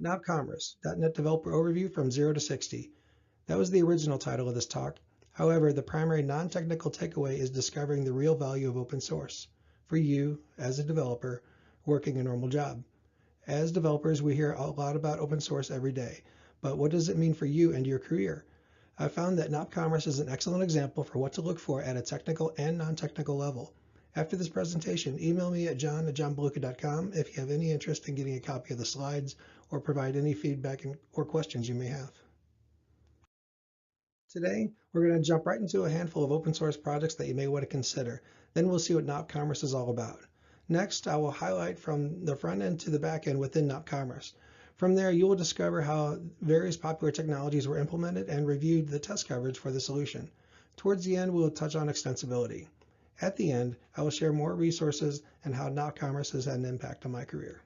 nopCommerce, .NET Developer Overview from 0 to 60. That was the original title of this talk. However, the primary non-technical takeaway is discovering the real value of open source for you as a developer working a normal job. As developers, we hear a lot about open source every day, but what does it mean for you and your career? I found that nopCommerce is an excellent example for what to look for at a technical and non-technical level. After this presentation, email me at john@johnbeluga.com if you have any interest in getting a copy of the slides or provide any feedback or questions you may have. Today, we're going to jump right into a handful of open source projects that you may want to consider. Then we'll see what nopCommerce is all about. Next, I will highlight from the front end to the back end within nopCommerce. From there, you will discover how various popular technologies were implemented and reviewed the test coverage for the solution. Towards the end, we will touch on extensibility. At the end, I will share more resources and how nopCommerce has had an impact on my career.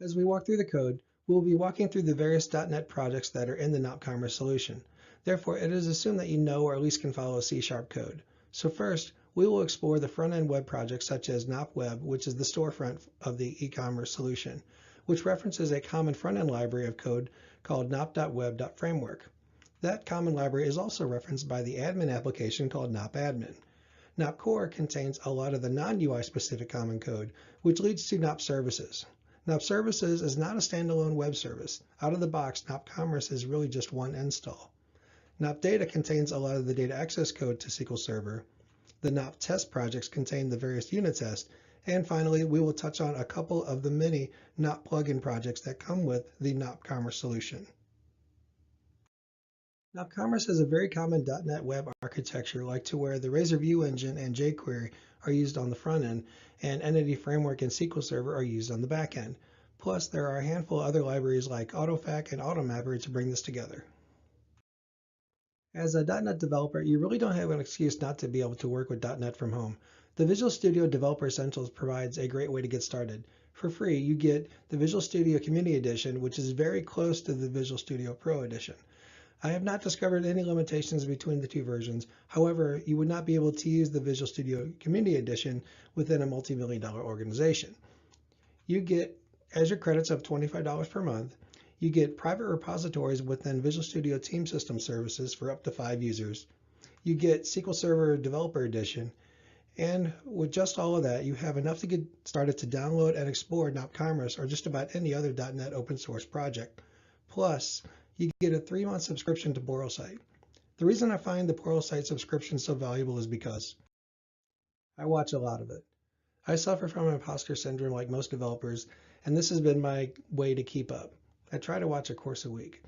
As we walk through the code, we will be walking through the various .NET projects that are in the nopCommerce solution. Therefore, it is assumed that you know or at least can follow C# code. So first, we will explore the front-end web projects such as nopWeb, which is the storefront of the e-commerce solution, which references a common front-end library of code called nop.web.framework. That common library is also referenced by the admin application called nopAdmin. nopCore contains a lot of the non-UI specific common code, which leads to nopServices. nopServices is not a standalone web service. Out of the box, nopCommerce is really just one install. nopData contains a lot of the data access code to SQL Server. The nopTest projects contain the various unit tests. And finally, we will touch on a couple of the many nop plugin projects that come with the nopCommerce solution. nopCommerce has a very common .NET web architecture, like to where the Razor View Engine and jQuery are used on the front end, and Entity Framework and SQL Server are used on the back end. Plus, there are a handful of other libraries like AutoFac and AutoMapper to bring this together. As a .NET developer, you really don't have an excuse not to be able to work with .NET from home. The Visual Studio Developer Essentials provides a great way to get started. For free, you get the Visual Studio Community Edition, which is very close to the Visual Studio Pro Edition. I have not discovered any limitations between the two versions. However, you would not be able to use the Visual Studio Community Edition within a multi-million-dollar organization. You get Azure credits of $25 per month. You get private repositories within Visual Studio Team System Services for up to 5 users. You get SQL Server Developer Edition. And with just all of that, you have enough to get started to download and explore nopCommerce or just about any other .NET open source project. Plus, you get a 3-month subscription to Pluralsight. The reason I find the Pluralsight subscription so valuable is because I watch a lot of it. I suffer from imposter syndrome like most developers, and this has been my way to keep up. I try to watch a course a week.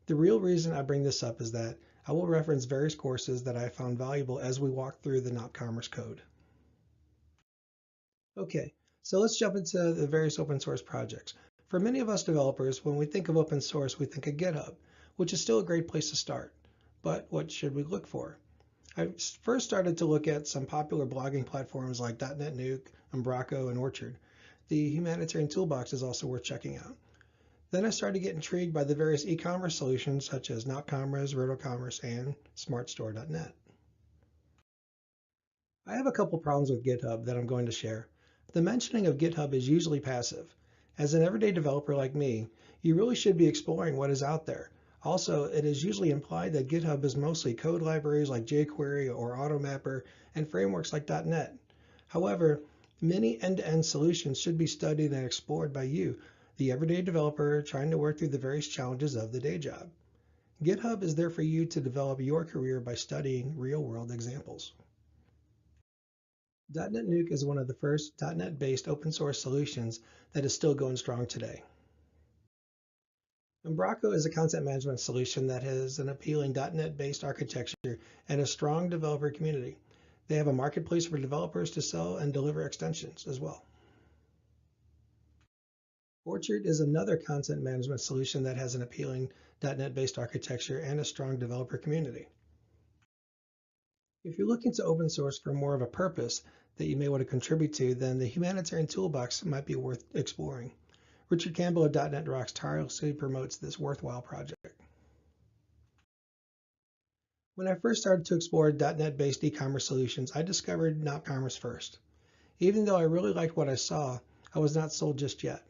The real reason I bring this up is that I will reference various courses that I found valuable as we walk through the nopCommerce code. Okay, so let's jump into the various open source projects. For many of us developers, when we think of open source, we think of GitHub, which is still a great place to start. But what should we look for? I first started to look at some popular blogging platforms like .NET Nuke, Umbraco, and Orchard. The humanitarian toolbox is also worth checking out. Then I started to get intrigued by the various e-commerce solutions such as nopCommerce, RotoCommerce, and SmartStore.net. I have a couple problems with GitHub that I'm going to share. The mentioning of GitHub is usually passive. As an everyday developer like me, you really should be exploring what is out there. Also, it is usually implied that GitHub is mostly code libraries like jQuery or AutoMapper and frameworks like .NET. However, many end-to-end solutions should be studied and explored by you, the everyday developer trying to work through the various challenges of the day job. GitHub is there for you to develop your career by studying real-world examples. .NET Nuke is one of the first .NET-based open source solutions that is still going strong today. Umbraco is a content management solution that has an appealing .NET-based architecture and a strong developer community. They have a marketplace for developers to sell and deliver extensions as well. Orchard is another content management solution that has an appealing .NET-based architecture and a strong developer community. If you're looking to open source for more of a purpose that you may want to contribute to, then the humanitarian toolbox might be worth exploring. Richard Campbell of .NET Rocks tirelessly promotes this worthwhile project. When I first started to explore .NET-based e-commerce solutions, I discovered nopCommerce first. Even though I really liked what I saw, I was not sold just yet.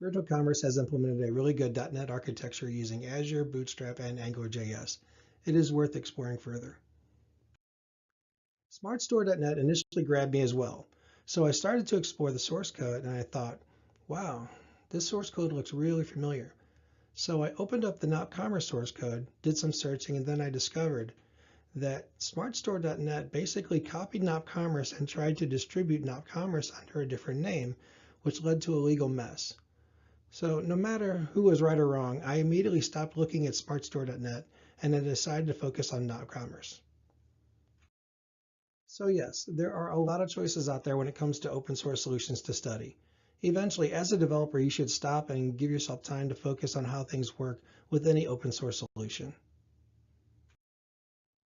nopCommerce has implemented a really good .NET architecture using Azure, Bootstrap, and AngularJS. It is worth exploring further. SmartStore.net initially grabbed me as well, so I started to explore the source code and I thought, wow, this source code looks really familiar. So I opened up the nopCommerce source code, did some searching, and then I discovered that SmartStore.net basically copied nopCommerce and tried to distribute nopCommerce under a different name, which led to a legal mess. So no matter who was right or wrong, I immediately stopped looking at SmartStore.net and I decided to focus on nopCommerce. So yes, there are a lot of choices out there when it comes to open source solutions to study. Eventually, as a developer, you should stop and give yourself time to focus on how things work with any open source solution.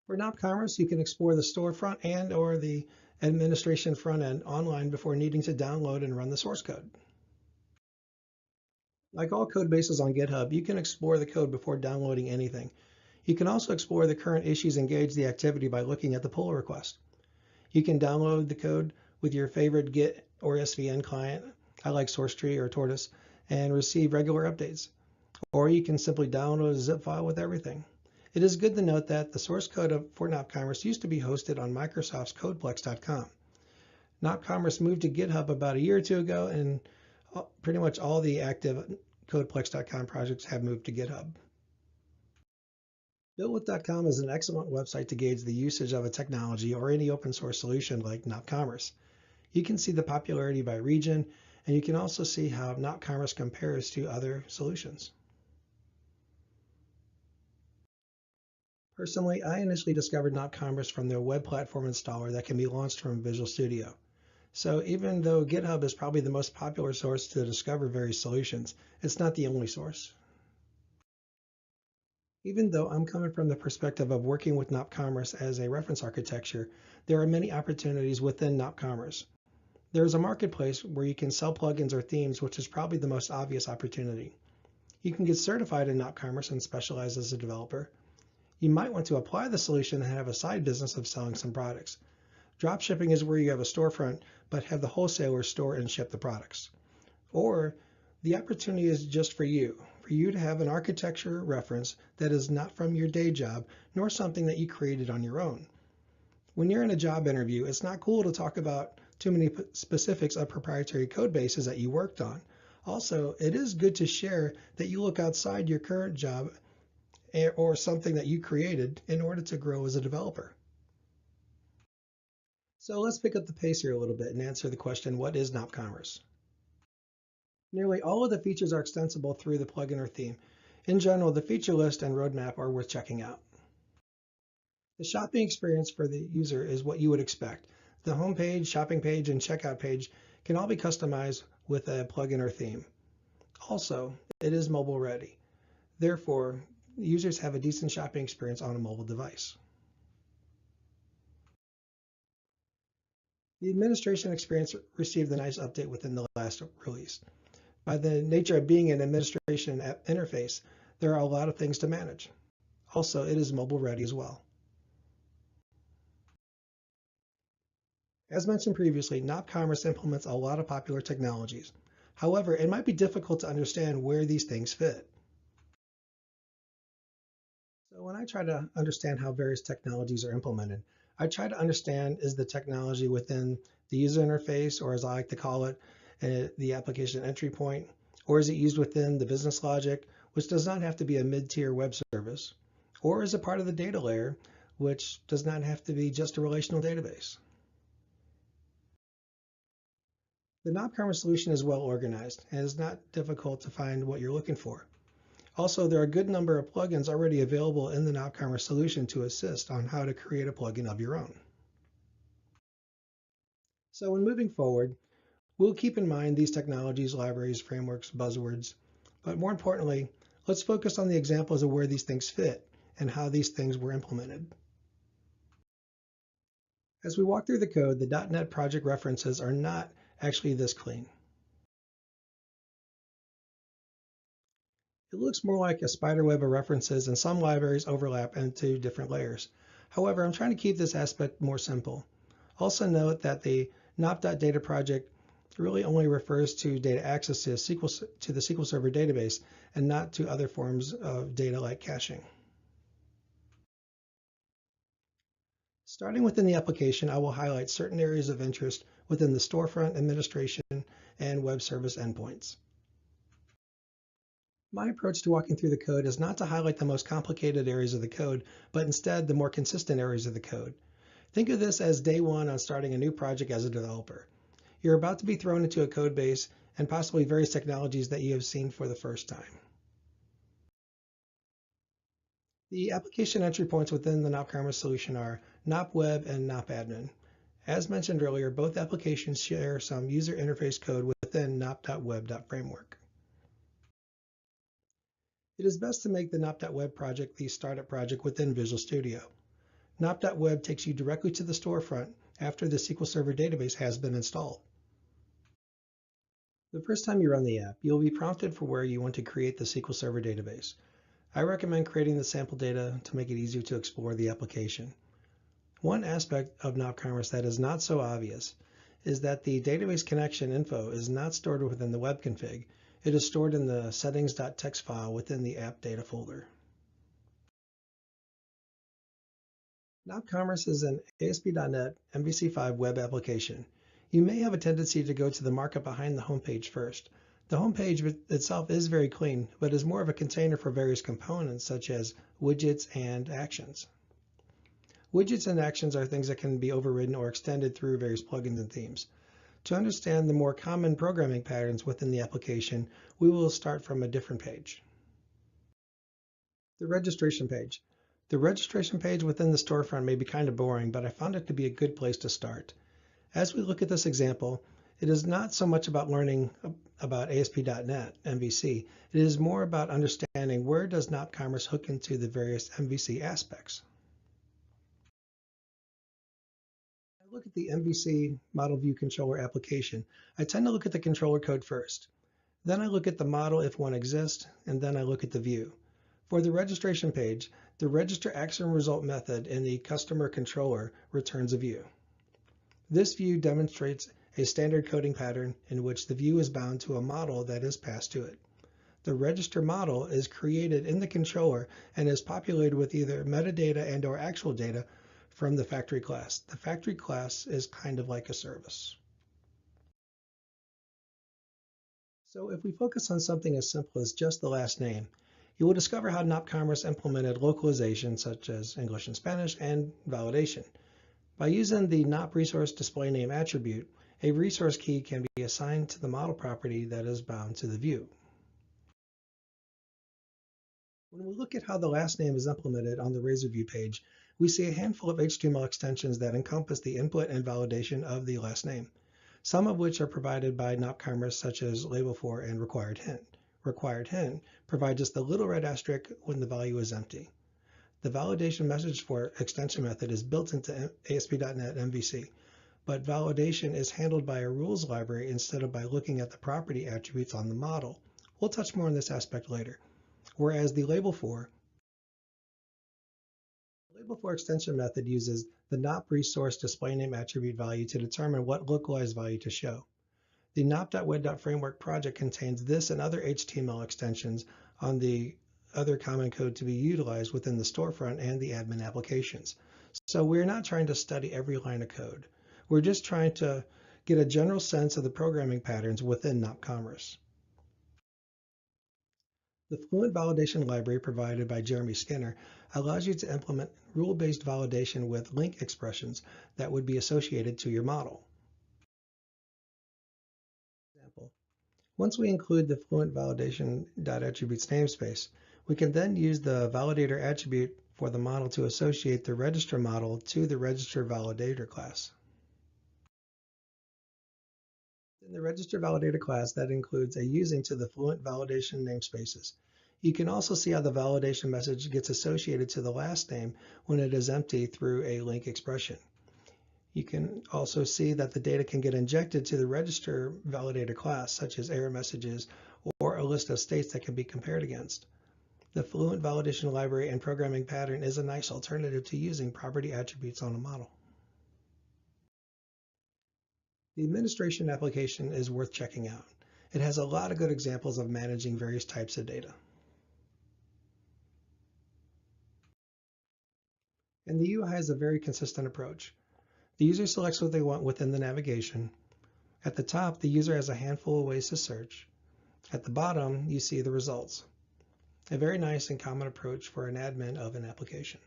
For nopCommerce, you can explore the storefront and or the administration front end online before needing to download and run the source code. Like all code bases on GitHub, you can explore the code before downloading anything. You can also explore the current issues and gauge the activity by looking at the pull request. You can download the code with your favorite Git or SVN client, I like SourceTree or Tortoise, and receive regular updates. Or you can simply download a zip file with everything. It is good to note that the source code for nopCommerce used to be hosted on Microsoft's Codeplex.com. nopCommerce moved to GitHub about a year or two ago, and pretty much all the active Codeplex.com projects have moved to GitHub. BuiltWith.com is an excellent website to gauge the usage of a technology or any open source solution like nopCommerce. You can see the popularity by region, and you can also see how nopCommerce compares to other solutions. Personally, I initially discovered nopCommerce from their web platform installer that can be launched from Visual Studio. So even though GitHub is probably the most popular source to discover various solutions, it's not the only source. Even though I'm coming from the perspective of working with nopCommerce as a reference architecture, there are many opportunities within nopCommerce. There is a marketplace where you can sell plugins or themes, which is probably the most obvious opportunity. You can get certified in nopCommerce and specialize as a developer. You might want to apply the solution and have a side business of selling some products. Dropshipping is where you have a storefront, but have the wholesaler store and ship the products. Or the opportunity is just for you to have an architecture reference that is not from your day job, nor something that you created on your own. When you're in a job interview, it's not cool to talk about too many specifics of proprietary code bases that you worked on. Also, it is good to share that you look outside your current job or something that you created in order to grow as a developer. So let's pick up the pace here a little bit and answer the question, what is nopCommerce? Nearly all of the features are extensible through the plugin or theme. In general, the feature list and roadmap are worth checking out. The shopping experience for the user is what you would expect. The home page, shopping page, and checkout page can all be customized with a plugin or theme. Also, it is mobile ready. Therefore, users have a decent shopping experience on a mobile device. The administration experience received a nice update within the last release. By the nature of being an administration interface, there are a lot of things to manage. Also, it is mobile ready as well. As mentioned previously, nopCommerce implements a lot of popular technologies. However, it might be difficult to understand where these things fit. So when I try to understand how various technologies are implemented, I try to understand, is the technology within the user interface, or as I like to call it, the application entry point, or is it used within the business logic, which does not have to be a mid-tier web service, or is it part of the data layer, which does not have to be just a relational database. The nopCommerce solution is well organized and is not difficult to find what you're looking for. Also, there are a good number of plugins already available in the nopCommerce solution to assist on how to create a plugin of your own. So when moving forward, we'll keep in mind these technologies, libraries, frameworks, buzzwords, but more importantly, let's focus on the examples of where these things fit and how these things were implemented. As we walk through the code, the .NET project references are not actually this clean. It looks more like a spider web of references, and some libraries overlap into different layers. However, I'm trying to keep this aspect more simple. Also note that the nop.data project really only refers to data access to the SQL Server database and not to other forms of data like caching. Starting within the application, I will highlight certain areas of interest within the storefront, administration, and web service endpoints. My approach to walking through the code is not to highlight the most complicated areas of the code, but instead the more consistent areas of the code. Think of this as day one on starting a new project as a developer. You're about to be thrown into a code base and possibly various technologies that you have seen for the first time. The application entry points within the nopCommerce solution are nopWeb and nopAdmin. As mentioned earlier, both applications share some user interface code within nop.web.framework. It is best to make the nop.web project the startup project within Visual Studio. Nop.web takes you directly to the storefront after the SQL Server database has been installed. The first time you run the app, you'll be prompted for where you want to create the SQL Server database. I recommend creating the sample data to make it easier to explore the application. One aspect of nopCommerce that is not so obvious is that the database connection info is not stored within the web config. It is stored in the settings.txt file within the app data folder. nopCommerce is an ASP.NET MVC5 web application. You may have a tendency to go to the markup behind the homepage first. The homepage itself is very clean, but is more of a container for various components such as widgets and actions. Widgets and actions are things that can be overridden or extended through various plugins and themes. To understand the more common programming patterns within the application, we will start from a different page. The registration page. The registration page within the storefront may be kind of boring, but I found it to be a good place to start. As we look at this example, it is not so much about learning about ASP.NET MVC. It is more about understanding where does nopCommerce hook into the various MVC aspects. When I look at the MVC Model View Controller application, I tend to look at the controller code first. Then I look at the model if one exists, and then I look at the view. For the registration page, the register action result method in the customer controller returns a view. This view demonstrates a standard coding pattern in which the view is bound to a model that is passed to it. The register model is created in the controller and is populated with either metadata and/or actual data from the factory class. The factory class is kind of like a service. So if we focus on something as simple as just the last name, you will discover how nopCommerce implemented localization such as English and Spanish and validation. By using the nop resource display name attribute, a resource key can be assigned to the model property that is bound to the view. When we look at how the last name is implemented on the Razor View page, we see a handful of HTML extensions that encompass the input and validation of the last name, some of which are provided by nopCommerce such as label for and required hint. Required hint provides us the little red asterisk when the value is empty. The validation message for extension method is built into ASP.NET MVC, but validation is handled by a rules library instead of by looking at the property attributes on the model. We'll touch more on this aspect later. Whereas the label for extension method uses the nop resource display name attribute value to determine what localized value to show. The nop.web.framework project contains this and other HTML extensions on the other common code to be utilized within the storefront and the admin applications. So we're not trying to study every line of code. We're just trying to get a general sense of the programming patterns within nopCommerce. The Fluent Validation library provided by Jeremy Skinner allows you to implement rule-based validation with link expressions that would be associated to your model. Example. Once we include the Fluent Validation.attributes namespace, we can then use the Validator attribute for the model to associate the register model to the register validator class. In the register validator class, that includes a using to the Fluent Validation namespaces. You can also see how the validation message gets associated to the last name when it is empty through a link expression. You can also see that the data can get injected to the register validator class, such as error messages or a list of states that can be compared against. The Fluent Validation library and programming pattern is a nice alternative to using property attributes on a model. The administration application is worth checking out. It has a lot of good examples of managing various types of data. And the UI has a very consistent approach. The user selects what they want within the navigation. At the top, the user has a handful of ways to search. At the bottom, you see the results. A very nice and common approach for an admin of an application.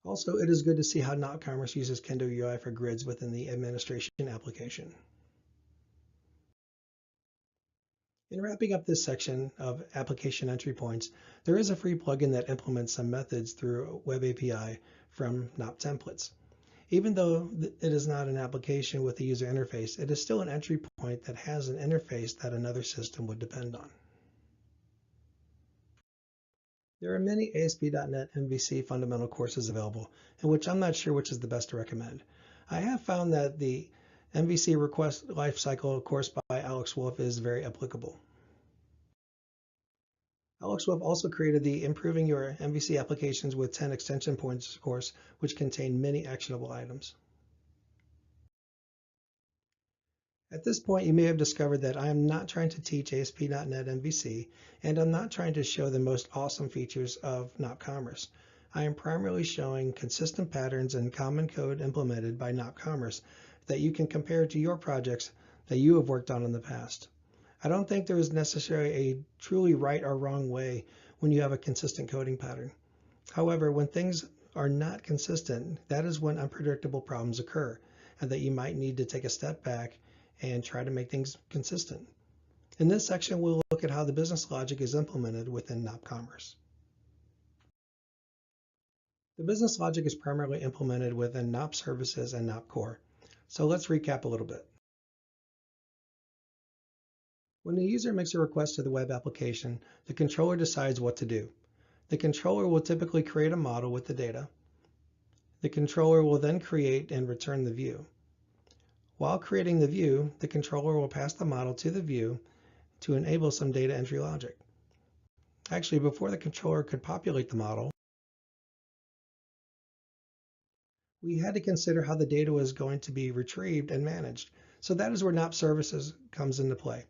Also, it is good to see how nopCommerce uses Kendo UI for grids within the administration application. In wrapping up this section of application entry points, there is a free plugin that implements some methods through Web API from nopTemplates. Even though it is not an application with a user interface, it is still an entry point that has an interface that another system would depend on. There are many ASP.NET MVC fundamental courses available, in which I'm not sure which is the best to recommend. I have found that the MVC Request Lifecycle course by Alex Wolf is very applicable. Alex Wolf also created the Improving Your MVC Applications with 10 Extension Points course, which contained many actionable items. At this point, you may have discovered that I am not trying to teach ASP.NET MVC, and I'm not trying to show the most awesome features of nopCommerce. I am primarily showing consistent patterns and common code implemented by nopCommerce that you can compare to your projects that you have worked on in the past. I don't think there is necessarily a truly right or wrong way when you have a consistent coding pattern. However, when things are not consistent, that is when unpredictable problems occur, and that you might need to take a step back and try to make things consistent. In this section, we'll look at how the business logic is implemented within nopCommerce. The business logic is primarily implemented within nop services and nop core. So let's recap a little bit. When the user makes a request to the web application, the controller decides what to do. The controller will typically create a model with the data. The controller will then create and return the view. While creating the view, the controller will pass the model to the view to enable some data entry logic. Actually, before the controller could populate the model, we had to consider how the data was going to be retrieved and managed. So that is where nop services comes into play.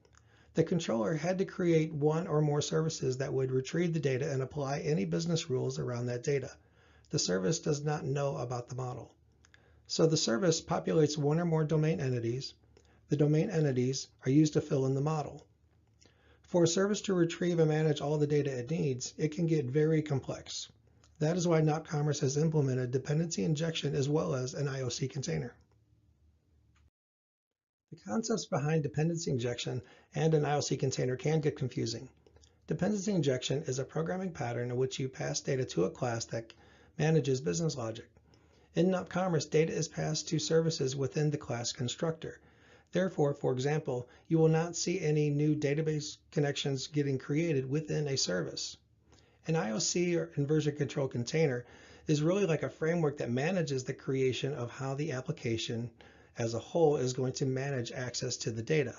The controller had to create one or more services that would retrieve the data and apply any business rules around that data. The service does not know about the model. So the service populates one or more domain entities. The domain entities are used to fill in the model. For a service to retrieve and manage all the data it needs, it can get very complex. That is why nopCommerce has implemented dependency injection as well as an IOC container. The concepts behind dependency injection and an IOC container can get confusing. Dependency injection is a programming pattern in which you pass data to a class that manages business logic. In nopCommerce, data is passed to services within the class constructor. Therefore, for example, you will not see any new database connections getting created within a service. An IOC or inversion control container is really like a framework that manages the creation of how the application as a whole is going to manage access to the data.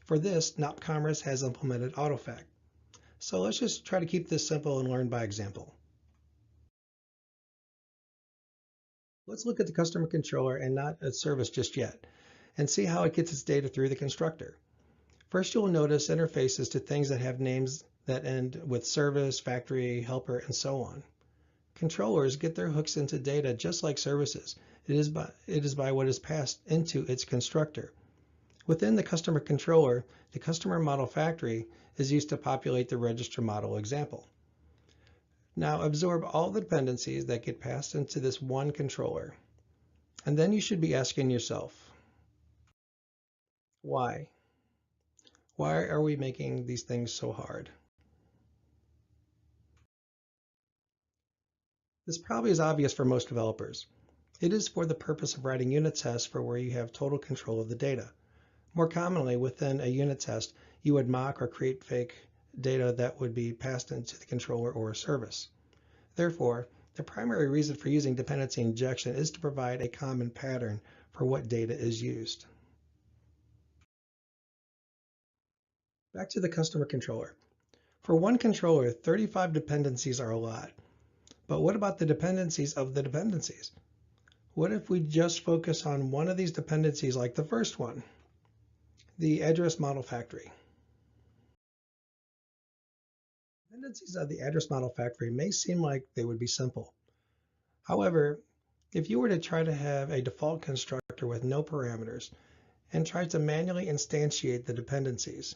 For this, nopCommerce has implemented AutoFact. So let's just try to keep this simple and learn by example. Let's look at the customer controller and not a service just yet, and see how it gets its data through the constructor. First, you'll notice interfaces to things that have names that end with service, factory, helper, and so on. Controllers get their hooks into data just like services. It is by what is passed into its constructor. Within the customer controller, the customer model factory is used to populate the register model example. Now absorb all the dependencies that get passed into this one controller. And then you should be asking yourself, why? Why are we making these things so hard? This probably is obvious for most developers. It is for the purpose of writing unit tests for where you have total control of the data. More commonly, within a unit test, you would mock or create fake data that would be passed into the controller or a service. Therefore, the primary reason for using dependency injection is to provide a common pattern for what data is used. Back to the customer controller. For one controller, 35 dependencies are a lot. But what about the dependencies of the dependencies? What if we just focus on one of these dependencies like the first one, the address model factory? Dependencies of the address model factory may seem like they would be simple. However, if you were to try to have a default constructor with no parameters and try to manually instantiate the dependencies,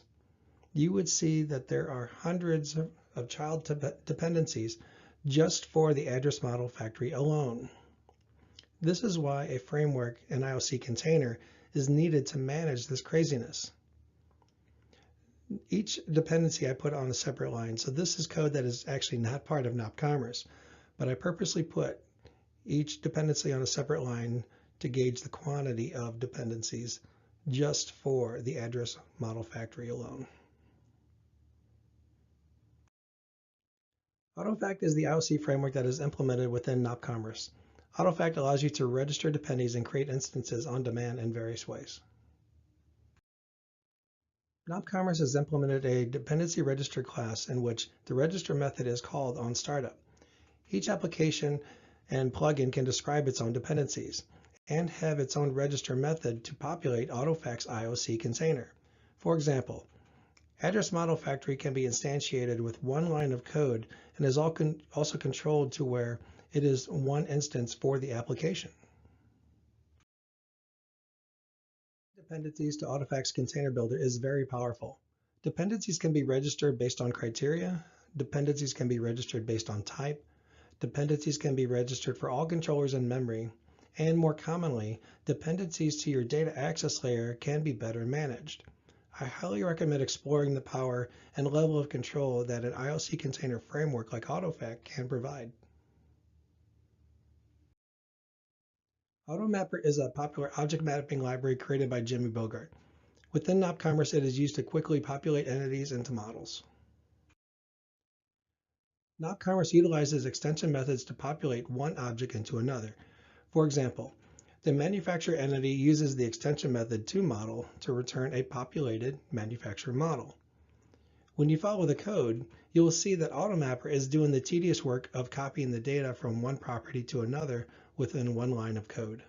you would see that there are hundreds of child dependencies just for the address model factory alone. This is why a framework, an IOC container, is needed to manage this craziness. Each dependency I put on a separate line, so this is code that is actually not part of nopCommerce, but I purposely put each dependency on a separate line to gauge the quantity of dependencies just for the address model factory alone. AutoFact is the IOC framework that is implemented within nopCommerce. AutoFact allows you to register dependencies and create instances on demand in various ways. nopCommerce has implemented a dependency register class in which the register method is called on startup. Each application and plugin can describe its own dependencies and have its own register method to populate AutoFact's IOC container. For example, address model factory can be instantiated with one line of code and is also controlled to where it is one instance for the application. Dependencies to AutoFact's container builder is very powerful. Dependencies can be registered based on criteria. Dependencies can be registered based on type. Dependencies can be registered for all controllers in memory. And more commonly, dependencies to your data access layer can be better managed. I highly recommend exploring the power and level of control that an IOC container framework like AutoFact can provide. AutoMapper is a popular object mapping library created by Jimmy Bogart. Within nopCommerce, it is used to quickly populate entities into models. nopCommerce utilizes extension methods to populate one object into another. For example, the manufacturer entity uses the extension method toModel to return a populated manufacturer model. When you follow the code, you will see that AutoMapper is doing the tedious work of copying the data from one property to another within one line of code.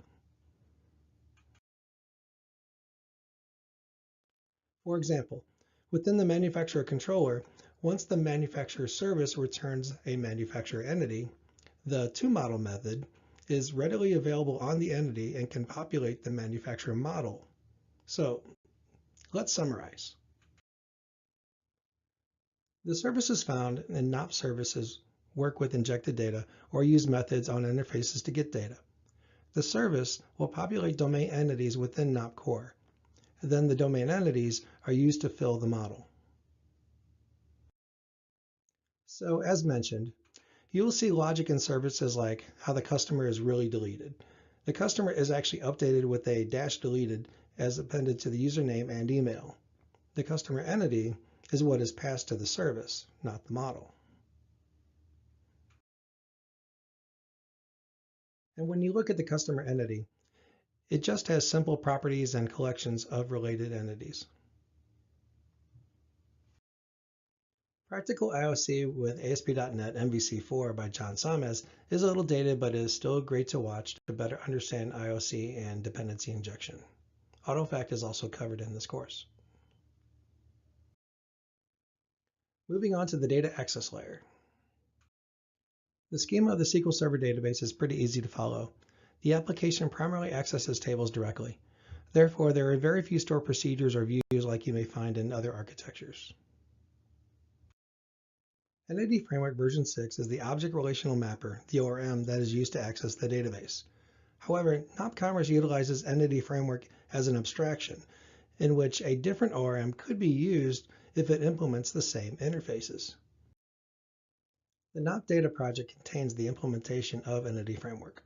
For example, within the manufacturer controller, once the manufacturer service returns a manufacturer entity, the toModel method is readily available on the entity and can populate the manufacturer model. So let's summarize. The services found in nop services work with injected data or use methods on interfaces to get data. The service will populate domain entities within nop core. Then the domain entities are used to fill the model. So as mentioned, you will see logic in services like how the customer is really deleted. The customer is actually updated with a -deleted as appended to the username and email. The customer entity is what is passed to the service, not the model. And when you look at the customer entity, it just has simple properties and collections of related entities. Practical IOC with ASP.NET MVC4 by John Sames is a little dated, but is still great to watch to better understand IOC and dependency injection. AutoFact is also covered in this course. Moving on to the data access layer. The schema of the SQL Server database is pretty easy to follow. The application primarily accesses tables directly. Therefore, there are very few stored procedures or views like you may find in other architectures. Entity Framework version 6 is the Object Relational Mapper, the ORM, that is used to access the database. However, nopCommerce utilizes Entity Framework as an abstraction, in which a different ORM could be used if it implements the same interfaces. The nopData project contains the implementation of Entity Framework.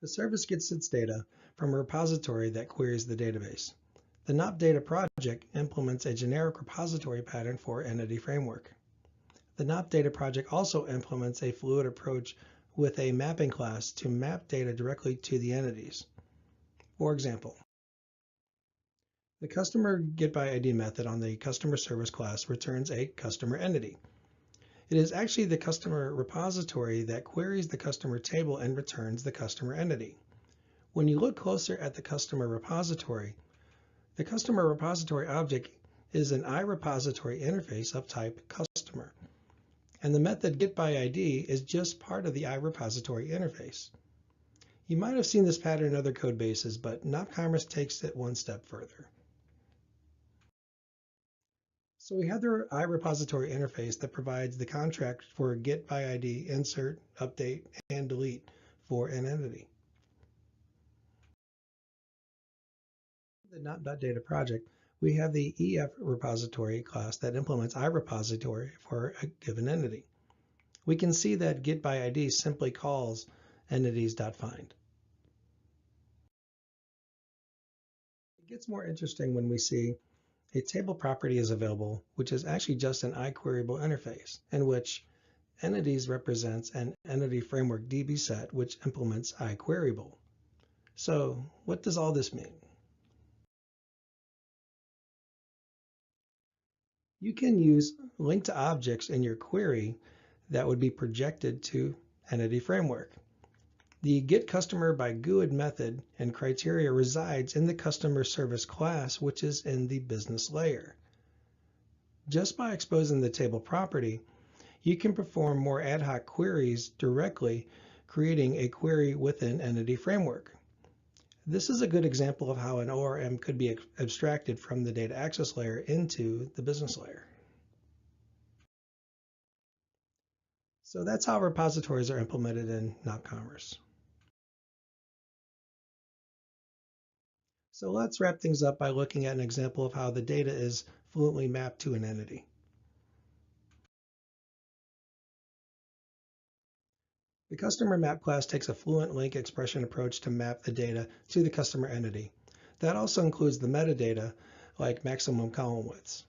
The service gets its data from a repository that queries the database. The nopData project implements a generic repository pattern for Entity Framework. The nopData project also implements a fluid approach with a mapping class to map data directly to the entities. For example, the customer getById method on the customer service class returns a customer entity. It is actually the customer repository that queries the customer table and returns the customer entity. When you look closer at the customer repository object is an iRepository interface of type customer, and the method getById is just part of the iRepository interface. You might have seen this pattern in other code bases, but nopCommerce takes it one step further. So we have the iRepository interface that provides the contract for getById, insert, update, and delete for an entity. The nop.data project, we have the EF repository class that implements iRepository for a given entity. We can see that getById simply calls entities.find. It gets more interesting when we see a table property is available, which is actually just an iQueryable interface, in which entities represents an entity framework DB set, which implements iQueryable. So what does all this mean? You can use link to objects in your query that would be projected to entity framework. The getCustomerByGUID method and criteria resides in the customer service class, which is in the business layer. Just by exposing the table property, you can perform more ad hoc queries directly, creating a query within entity framework. This is a good example of how an ORM could be abstracted from the data access layer into the business layer. So that's how repositories are implemented in nopCommerce. So let's wrap things up by looking at an example of how the data is fluently mapped to an entity. The customer map class takes a fluent link expression approach to map the data to the customer entity. That also includes the metadata, like maximum column widths.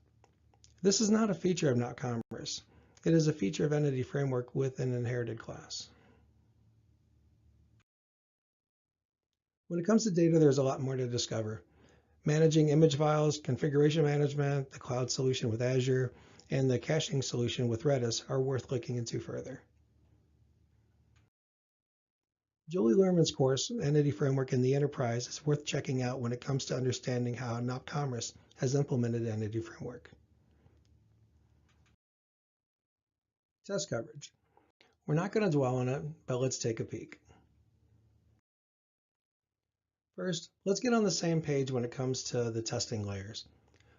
This is not a feature of nopCommerce. It is a feature of Entity Framework with an inherited class. When it comes to data, there's a lot more to discover. Managing image files, configuration management, the cloud solution with Azure, and the caching solution with Redis are worth looking into further. Julie Lerman's course, Entity Framework in the Enterprise, is worth checking out when it comes to understanding how nopCommerce has implemented Entity Framework. Test coverage. We're not going to dwell on it, but let's take a peek. First, let's get on the same page when it comes to the testing layers.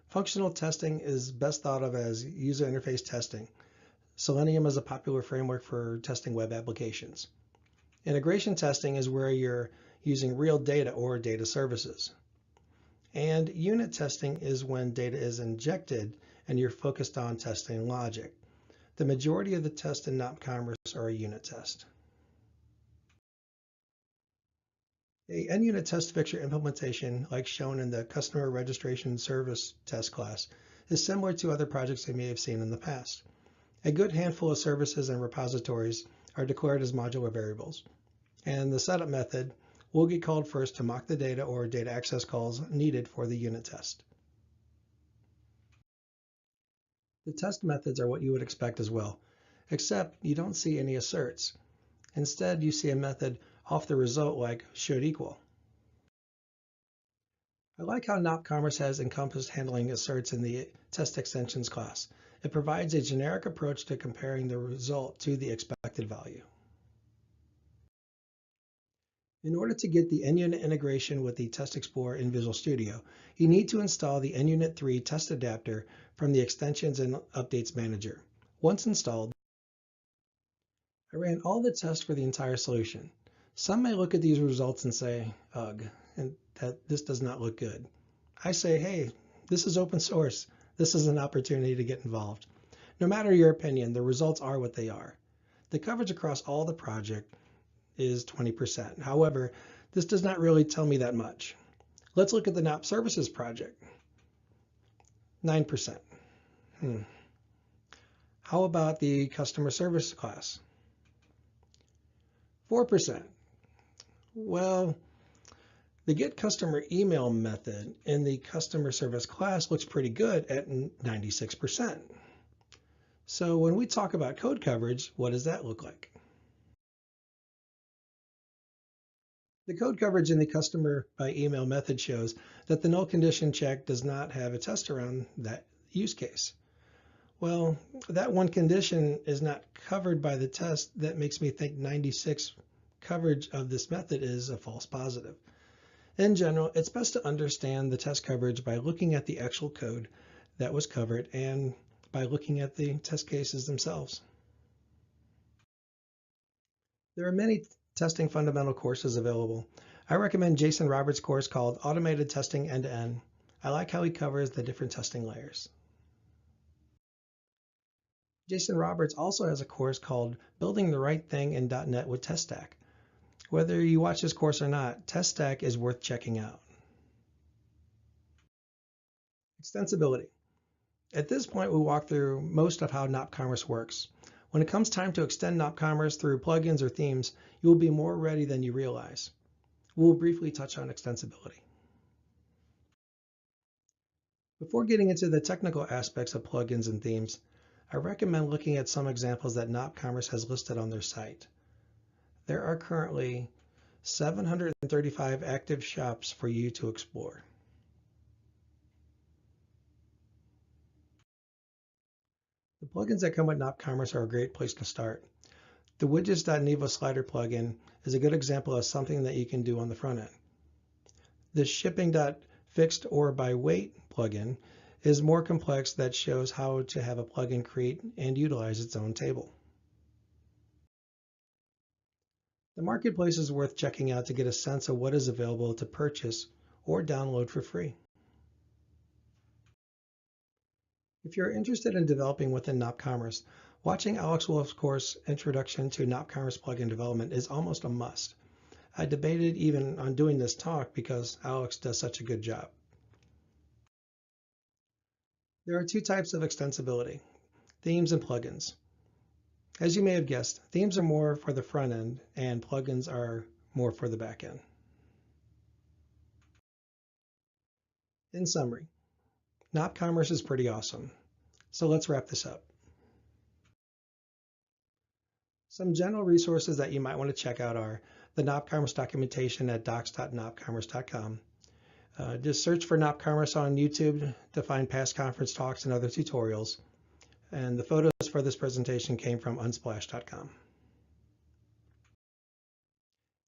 Functional testing is best thought of as user interface testing. Selenium is a popular framework for testing web applications. Integration testing is where you're using real data or data services. And unit testing is when data is injected and you're focused on testing logic. The majority of the tests in nopCommerce are a unit test. A NUnit test fixture implementation, like shown in the Customer Registration Service test class, is similar to other projects you may have seen in the past. A good handful of services and repositories are declared as modular variables, and the setup method will get called first to mock the data or data access calls needed for the unit test. The test methods are what you would expect as well, except you don't see any asserts. Instead, you see a method off the result like should equal. I like how nopCommerce has encompassed handling asserts in the test extensions class. It provides a generic approach to comparing the result to the expected value. In order to get the NUnit integration with the Test Explorer in Visual Studio, you need to install the NUnit 3 test adapter from the Extensions and Updates Manager. Once installed, I ran all the tests for the entire solution. Some may look at these results and say, ugh, and that this does not look good. I say, hey, this is open source. This is an opportunity to get involved. No matter your opinion, the results are what they are. The coverage across all the project is 20%. However, this does not really tell me that much. Let's look at the Nop Services project. 9%. How about the customer service class? 4%. Well, the get customer email method in the customer service class looks pretty good at 96%. So when we talk about code coverage, what does that look like? The code coverage in the customer by email method shows that the null condition check does not have a test around that use case. Well, that one condition is not covered by the test. That makes me think 96 coverage of this method is a false positive. In general, it's best to understand the test coverage by looking at the actual code that was covered and by looking at the test cases themselves. There are many testing fundamental courses available. I recommend Jason Roberts' course called Automated Testing End-to-End. I like how he covers the different testing layers. Jason Roberts also has a course called Building the Right Thing in .NET with TestStack. Whether you watch this course or not, TestStack is worth checking out. Extensibility. At this point, we walk through most of how nopCommerce works. When it comes time to extend nopCommerce through plugins or themes, you will be more ready than you realize. We'll briefly touch on extensibility. Before getting into the technical aspects of plugins and themes, I recommend looking at some examples that nopCommerce has listed on their site. There are currently 735 active shops for you to explore. The plugins that come with nopCommerce are a great place to start. The widgets.nevo slider plugin is a good example of something that you can do on the front end. The shipping.fixed or by weight plugin is more complex, that shows how to have a plugin create and utilize its own table. The marketplace is worth checking out to get a sense of what is available to purchase or download for free. If you're interested in developing within nopCommerce, watching Alex Wolf's course Introduction to nopCommerce Plugin Development is almost a must. I debated even on doing this talk because Alex does such a good job. There are two types of extensibility, themes and plugins. As you may have guessed, themes are more for the front end and plugins are more for the back end. In summary, nopCommerce is pretty awesome. So let's wrap this up. Some general resources that you might want to check out are the nopCommerce documentation at docs.nopcommerce.com. Just search for nopCommerce on YouTube to find past conference talks and other tutorials. And the photos for this presentation came from unsplash.com.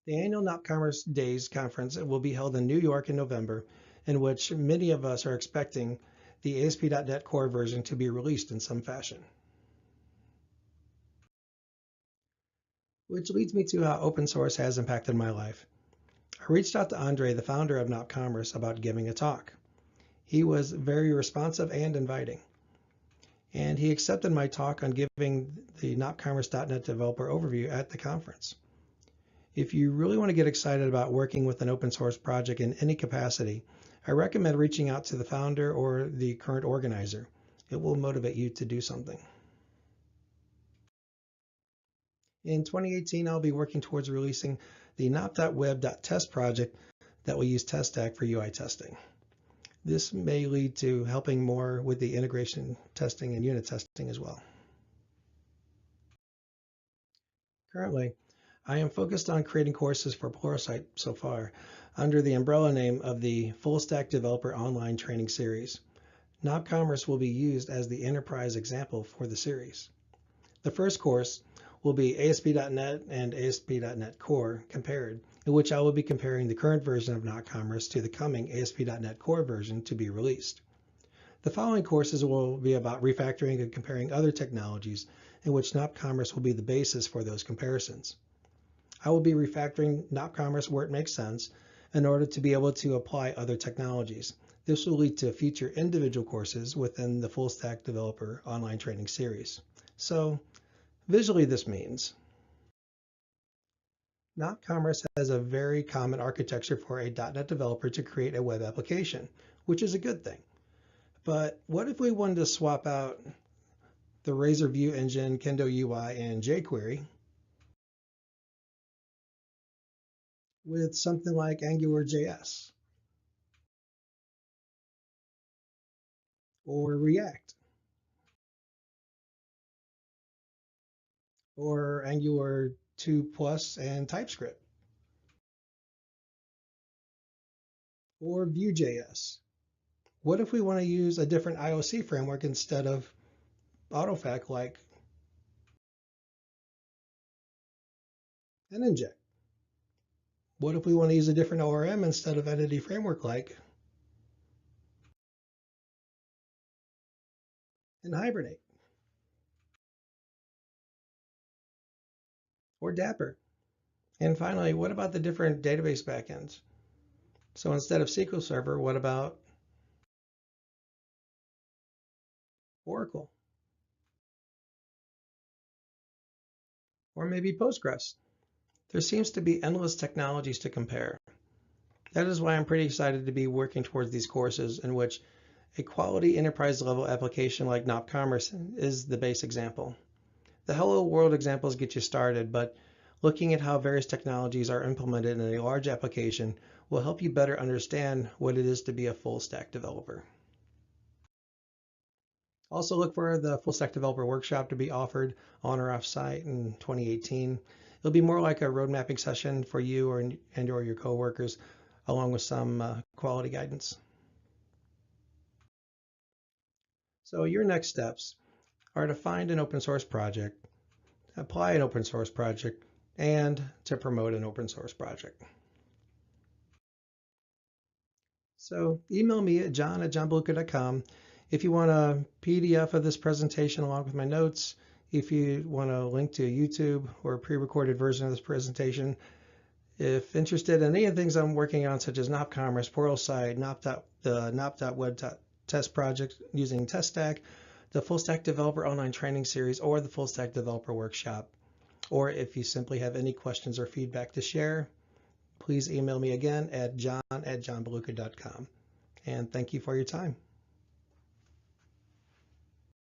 The annual nopCommerce Days conference will be held in New York in November, in which many of us are expecting the ASP.NET Core version to be released in some fashion. Which leads me to how open source has impacted my life. I reached out to Andre, the founder of nopCommerce, about giving a talk. He was very responsive and inviting. And he accepted my talk on giving the nopCommerce.NET developer overview at the conference. If you really want to get excited about working with an open source project in any capacity, I recommend reaching out to the founder or the current organizer. It will motivate you to do something. In 2018, I'll be working towards releasing the nop.web.test project that will use TestStack for UI testing. This may lead to helping more with the integration testing and unit testing as well. Currently, I am focused on creating courses for Pluralsight so far under the umbrella name of the Full Stack Developer Online Training Series. nopCommerce will be used as the enterprise example for the series. The first course will be ASP.NET and ASP.NET Core compared, in which I will be comparing the current version of nopCommerce to the coming ASP.NET Core version to be released. The following courses will be about refactoring and comparing other technologies, in which nopCommerce will be the basis for those comparisons. I will be refactoring nopCommerce where it makes sense in order to be able to apply other technologies. This will lead to future individual courses within the Full Stack Developer Online Training Series. So, visually, this means nopCommerce has a very common architecture for a .NET developer to create a web application, which is a good thing. But what if we wanted to swap out the Razor View Engine, Kendo UI, and jQuery with something like AngularJS or React or Angular 2 Plus and TypeScript, or Vue.js. What if we want to use a different IOC framework instead of AutoFac like an inject? What if we want to use a different ORM instead of entity framework like an Hibernate or Dapper? And finally, what about the different database backends? So instead of SQL Server, what about Oracle? Or maybe Postgres? There seems to be endless technologies to compare. That is why I'm pretty excited to be working towards these courses in which a quality enterprise level application like nopCommerce is the base example. The Hello World examples get you started, but looking at how various technologies are implemented in a large application will help you better understand what it is to be a full stack developer. Also look for the full stack developer workshop to be offered on or off site in 2018. It'll be more like a road mapping session for you or your coworkers, along with some quality guidance. So your next steps are to find an open source project, apply an open source project, and to promote an open source project. So email me at john@johnbeluga.com if you want a PDF of this presentation along with my notes, if you want a link to YouTube or a pre-recorded version of this presentation. If interested in any of the things I'm working on, such as nopCommerce, Pluralsight, the nop.web.test project using TestStack, the Full Stack Developer Online Training Series, or the Full Stack Developer Workshop, or if you simply have any questions or feedback to share, please email me again at john@johnbeluga.com. And thank you for your time.